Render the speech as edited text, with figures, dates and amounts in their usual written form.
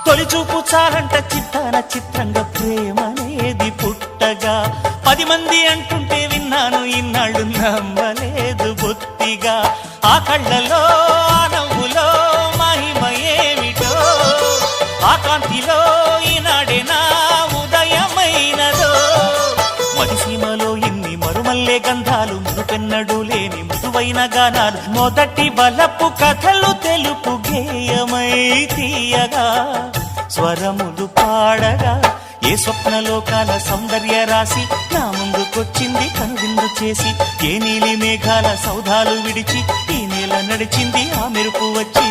తొలిచూపు చాలంట చిత్తాన చిత్రంగా ప్రేమనేది పుట్టగా 10 మంది అంటుంటే విన్నాను ఇన్నాళ్ళు నమ్మలేదు బొత్తిగా ఆ కళ్ళలో ఆ నవ్వులో మహిమ ఏమిటో ఆ కాంతిలో ఈనాడే నా ఉదయమైనదో మదిసీమలో ఇన్ని మరుమల్లే గంధాలు మునుపెన్నడు లేని మృదువైన గానాలు మొదటి బలపు కథలు తెలుపు గేయమై తీయగా స్వరములు పాడగా ఏ స్వప్నలోకాల సౌందర్య రాశి నా ముందుకొచ్చింది కనువిందు చేసి ఏ నీలి మేఘాల సౌధాలు విడిచి ఈ నేల నడిచింది ఆ మెరుపు వచ్చి